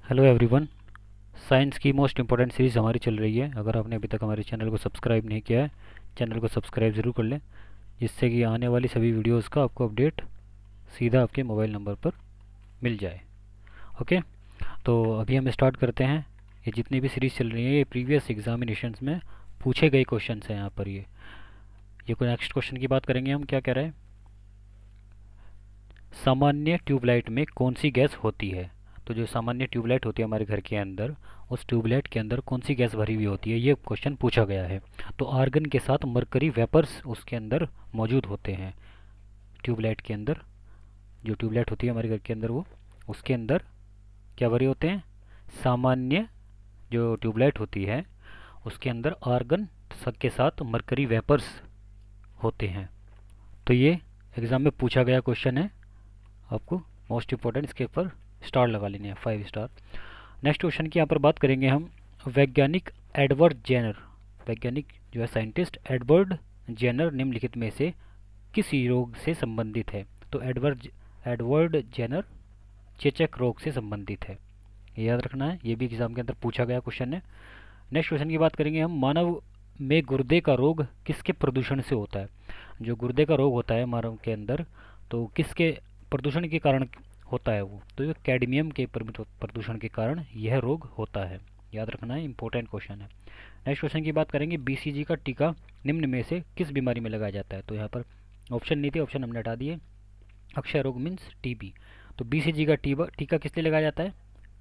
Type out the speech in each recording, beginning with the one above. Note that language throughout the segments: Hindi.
Hello everyone. साइंस की मोस्ट इम्पोर्टेंट सीरीज़ हमारी चल रही है। अगर आपने अभी तक हमारे चैनल को सब्सक्राइब नहीं किया है, चैनल को सब्सक्राइब ज़रूर कर लें, जिससे कि आने वाली सभी वीडियोस का आपको अपडेट सीधा आपके मोबाइल नंबर पर मिल जाए। ओके, तो अभी हम स्टार्ट करते हैं। ये जितनी भी सीरीज़ चल रही है ये प्रीवियस एग्जामिनेशंस में पूछे गए क्वेश्चन हैं। यहाँ पर ये कोई नेक्स्ट क्वेश्चन की बात करेंगे हम। क्या कह रहे हैं? सामान्य ट्यूबलाइट में कौन सी गैस होती है? तो जो सामान्य ट्यूबलाइट होती है हमारे घर के अंदर, उस ट्यूबलाइट के अंदर कौन सी गैस भरी हुई होती है, ये क्वेश्चन पूछा गया है। तो आर्गन के साथ मरकरी वेपर्स उसके अंदर मौजूद होते हैं। ट्यूबलाइट के अंदर, जो ट्यूबलाइट होती है हमारे घर के अंदर, वो उसके अंदर क्या भरे होते हैं? सामान्य जो ट्यूबलाइट होती है उसके अंदर आर्गन के साथ मरकरी वेपर्स होते हैं। तो ये एग्ज़ाम में पूछा गया क्वेश्चन है। आपको मोस्ट इम्पोर्टेंट इसके ऊपर स्टार लगा लेने हैं, 5 स्टार। नेक्स्ट क्वेश्चन की यहाँ पर बात करेंगे हम। वैज्ञानिक एडवर्ड जेनर, वैज्ञानिक जो है साइंटिस्ट एडवर्ड जेनर निम्नलिखित में से किस रोग से संबंधित है? तो एडवर्ड जेनर चेचक रोग से संबंधित है, ये याद रखना है। ये भी एग्जाम के अंदर पूछा गया क्वेश्चन है। नेक्स्ट क्वेश्चन की बात करेंगे हम। मानव में गुर्दे का रोग किसके प्रदूषण से होता है? जो गुर्दे का रोग होता है मानव के अंदर, तो किसके प्रदूषण के कारण होता है वो? तो ये कैडमियम के प्रदूषण के कारण यह रोग होता है, याद रखना है, इंपॉर्टेंट क्वेश्चन है। नेक्स्ट क्वेश्चन की बात करेंगे। बीसीजी का टीका निम्न में से किस बीमारी में लगाया जाता है? तो यहाँ पर ऑप्शन नहीं थे, ऑप्शन हमने हटा दिए। अक्षय रोग मीन्स टीबी। तो बीसीजी का टीका किस लिए लगाया जाता है?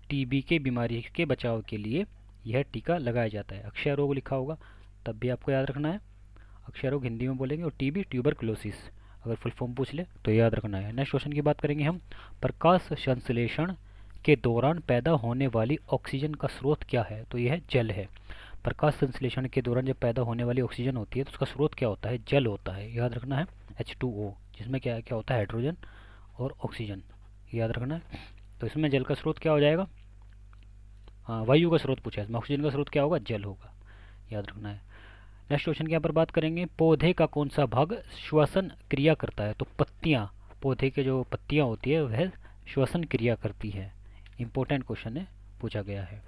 टीबी के बीमारी के बचाव के लिए यह टीका लगाया जाता है। अक्षय रोग लिखा होगा तब भी आपको याद रखना है। अक्षय रोग हिंदी में बोलेंगे, और टीबी ट्यूबरकुलोसिस अगर फुल फॉर्म पूछ ले तो याद रखना है। नेक्स्ट क्वेश्चन की बात करेंगे हम। प्रकाश संश्लेषण के दौरान पैदा होने वाली ऑक्सीजन का स्रोत क्या है? तो यह जल है। प्रकाश संश्लेषण के दौरान जब पैदा होने वाली ऑक्सीजन होती है तो उसका स्रोत क्या होता है? जल होता है, याद रखना है। H2O, जिसमें क्या क्या होता है? हाइड्रोजन और ऑक्सीजन, याद रखना है। तो इसमें जल का स्रोत क्या हो जाएगा? हाँ, वायु का स्रोत पूछा है, इसमें ऑक्सीजन का स्रोत क्या होगा? जल होगा, याद रखना है। नेक्स्ट क्वेश्चन के यहाँ पर बात करेंगे। पौधे का कौन सा भाग श्वसन क्रिया करता है? तो पत्तियाँ, पौधे के जो पत्तियाँ होती है वह श्वसन क्रिया करती है। इंपॉर्टेंट क्वेश्चन है, पूछा गया है।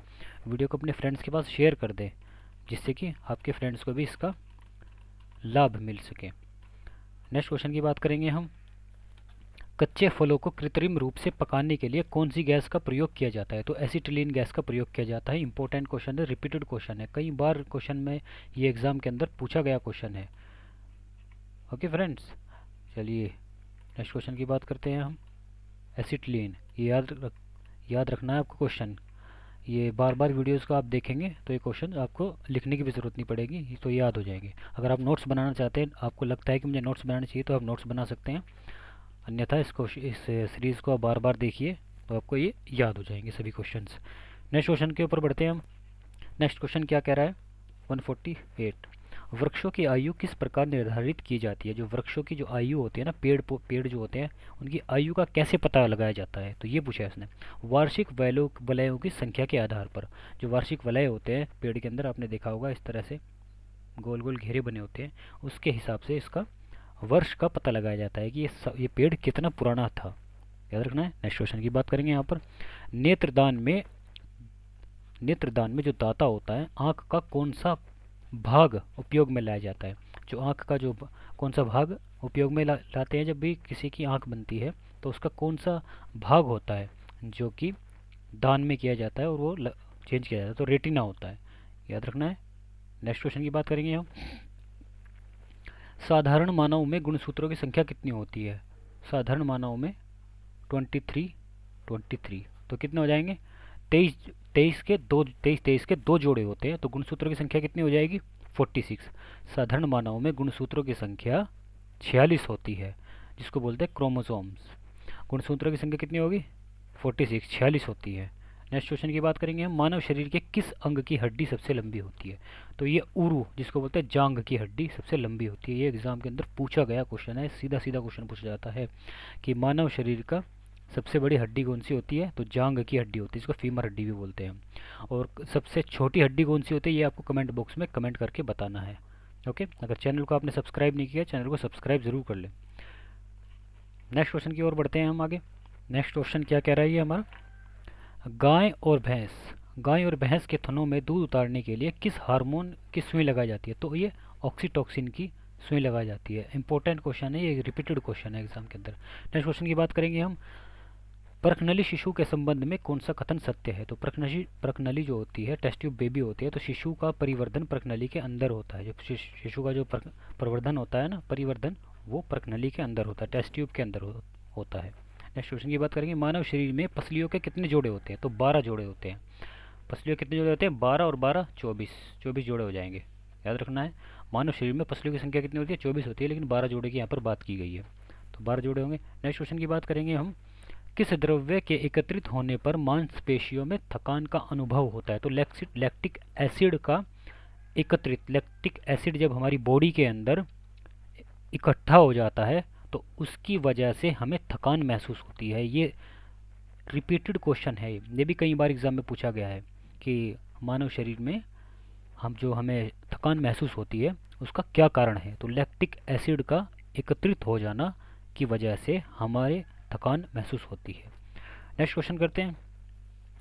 वीडियो को अपने फ्रेंड्स के पास शेयर कर दें, जिससे कि आपके फ्रेंड्स को भी इसका लाभ मिल सके। नेक्स्ट क्वेश्चन की बात करेंगे हम। कच्चे फलों को कृत्रिम रूप से पकाने के लिए कौन सी गैस का प्रयोग किया जाता है? तो एसिटिलीन गैस का प्रयोग किया जाता है। इंपॉर्टेंट क्वेश्चन है, रिपीटेड क्वेश्चन है, कई बार क्वेश्चन में ये एग्जाम के अंदर पूछा गया क्वेश्चन है। ओके फ्रेंड्स, चलिए नेक्स्ट क्वेश्चन की बात करते हैं हम। एसिटिलीन, ये याद रखना है आपको क्वेश्चन। ये बार बार वीडियोस को आप देखेंगे तो ये क्वेश्चन आपको लिखने की भी ज़रूरत नहीं पड़ेगी, तो याद हो जाएंगे। अगर आप नोट्स बनाना चाहते हैं, आपको लगता है कि मुझे नोट्स बनाने चाहिए, तो आप नोट्स बना सकते हैं। अन्यथा इस सीरीज़ को आप बार बार देखिए तो आपको ये याद हो जाएंगे सभी क्वेश्चंस। नेक्स्ट क्वेश्चन के ऊपर बढ़ते हैं हम। नेक्स्ट क्वेश्चन क्या कह रहा है? 148। वृक्षों की आयु किस प्रकार निर्धारित की जाती है? जो वृक्षों की जो आयु होती है ना, पेड़ जो होते हैं उनकी आयु का कैसे पता लगाया जाता है? तो ये पूछा है इसने। वार्षिक वलयों की संख्या के आधार पर। जो वार्षिक वलय होते हैं पेड़ के अंदर, आपने देखा होगा इस तरह से गोल गोल घेरे बने होते हैं, उसके हिसाब से इसका वर्ष का पता लगाया जाता है कि ये पेड़ कितना पुराना था, याद रखना है। नेक्स्ट क्वेश्चन की बात करेंगे यहाँ पर। नेत्रदान में नेत्रदान में जो दाता होता है, आँख का कौन सा भाग उपयोग में लाया जाता है? जो आँख का जो कौन सा भाग उपयोग में लाते हैं जब भी किसी की आँख बनती है, तो उसका कौन सा भाग होता है जो कि दान में किया जाता है और वो चेंज किया जाता है? तो रेटिना होता है, याद रखना है। नेक्स्ट क्वेश्चन की बात करेंगे हम। साधारण मानव में गुणसूत्रों की संख्या कितनी होती है? साधारण मानव में 23। तो कितने हो जाएंगे? 23 के दो जोड़े होते हैं, तो गुणसूत्रों की संख्या कितनी हो जाएगी? 46। साधारण मानव में गुणसूत्रों की संख्या 46 होती है, जिसको बोलते हैं क्रोमोसोम्स। गुणसूत्रों की संख्या कितनी होगी? 46, 46 होती है। नेक्स्ट क्वेश्चन की बात करेंगे हम। मानव शरीर के किस अंग की हड्डी सबसे लंबी होती है? तो ये उरु, जिसको बोलते हैं जांघ की हड्डी, सबसे लंबी होती है। ये एग्जाम के अंदर पूछा गया क्वेश्चन है, सीधा सीधा क्वेश्चन पूछा जाता है कि मानव शरीर का सबसे बड़ी हड्डी कौन सी होती है? तो जांघ की हड्डी होती है, इसको फीमर हड्डी भी बोलते हैं हम। और सबसे छोटी हड्डी कौन सी होती है, ये आपको कमेंट बॉक्स में कमेंट करके बताना है। ओके, अगर चैनल को आपने सब्सक्राइब नहीं किया, चैनल को सब्सक्राइब जरूर कर लें। नेक्स्ट क्वेश्चन की ओर बढ़ते हैं हम आगे। नेक्स्ट क्वेश्चन क्या कह रहा है ये हमारा? गाय और भैंस के थनों में दूध उतारने के लिए किस हार्मोन की सुई लगाई जाती है? तो ये ऑक्सीटोसिन की सुई लगाई जाती है। इंपॉर्टेंट क्वेश्चन है, ये रिपीटेड क्वेश्चन है एग्जाम के अंदर। नेक्स्ट क्वेश्चन की बात करेंगे हम, प्रकनली शिशु के संबंध में कौन सा कथन सत्य है? तो प्रकनली जो होती है, टेस्ट ट्यूब बेबी होती है, तो शिशु का परिवर्धन प्रकनली के अंदर होता है। जो शिशु का जो प्रवर्धन होता है ना, परिवर्धन, वो प्रकनली के अंदर होता है, टेस्ट ट्यूब के अंदर होता है। नेक्स्ट क्वेश्चन की बात करेंगे, मानव शरीर में पसलियों के कितने जोड़े होते हैं? तो 12 जोड़े होते हैं। पसलियों के कितने जोड़े होते हैं? 12 और 12 24, 24 जोड़े हो जाएंगे, याद रखना है। मानव शरीर में पसलियों की संख्या कितनी होती है? 24 होती है, लेकिन 12 जोड़े की यहाँ पर बात की गई है, तो 12 जोड़े होंगे। नेक्स्ट क्वेश्चन की बात करेंगे हम, किस द्रव्य के एकत्रित होने पर मांसपेशियों में थकान का अनुभव होता है? तो लैक्टिक एसिड का एकत्रित, लैक्टिक एसिड जब हमारी बॉडी के अंदर इकट्ठा हो जाता है तो उसकी वजह से हमें थकान महसूस होती है। ये रिपीटेड क्वेश्चन है, ये भी कई बार एग्जाम में पूछा गया है कि मानव शरीर में हमें थकान महसूस होती है, उसका क्या कारण है? तो लैक्टिक एसिड का एकत्रित हो जाना की वजह से हमारे थकान महसूस होती है। नेक्स्ट क्वेश्चन करते हैं,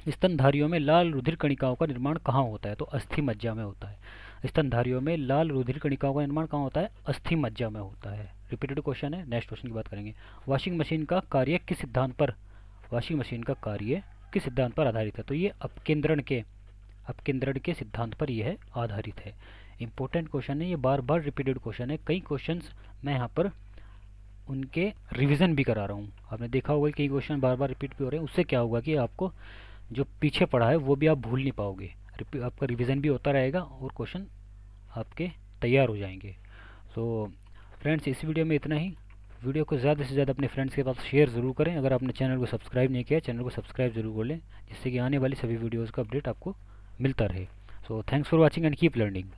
स्तनधारियों में लाल रुधिर कणिकाओं का निर्माण कहाँ होता है? तो अस्थि मज्जा में होता है। स्तनधारियों में लाल रुधिर कणिकाओं का निर्माण कहाँ होता है? अस्थि मज्जा में होता है। रिपीटेड क्वेश्चन है। नेक्स्ट क्वेश्चन की बात करेंगे, वॉशिंग मशीन का कार्य किस सिद्धांत पर आधारित है? तो ये अपकेंद्रण के सिद्धांत पर यह आधारित है। इंपॉर्टेंट क्वेश्चन है, ये बार बार रिपीटेड क्वेश्चन है। कई क्वेश्चंस मैं यहाँ पर उनके रिवीजन भी करा रहा हूँ। आपने देखा होगा कई क्वेश्चन बार बार रिपीट भी हो रहे हैं, उससे क्या होगा कि आपको जो पीछे पढ़ा है वो भी आप भूल नहीं पाओगे, आपका रिवीजन भी होता रहेगा और क्वेश्चन आपके तैयार हो जाएंगे। सो फ्रेंड्स, इस वीडियो में इतना ही। वीडियो को ज़्यादा से ज़्यादा अपने फ्रेंड्स के पास शेयर ज़रूर करें। अगर आपने चैनल को सब्सक्राइब नहीं किया, चैनल को सब्सक्राइब जरूर कर लें, जिससे कि आने वाली सभी वीडियोज़ का अपडेट आपको मिलता रहे। So thanks for watching and keep learning.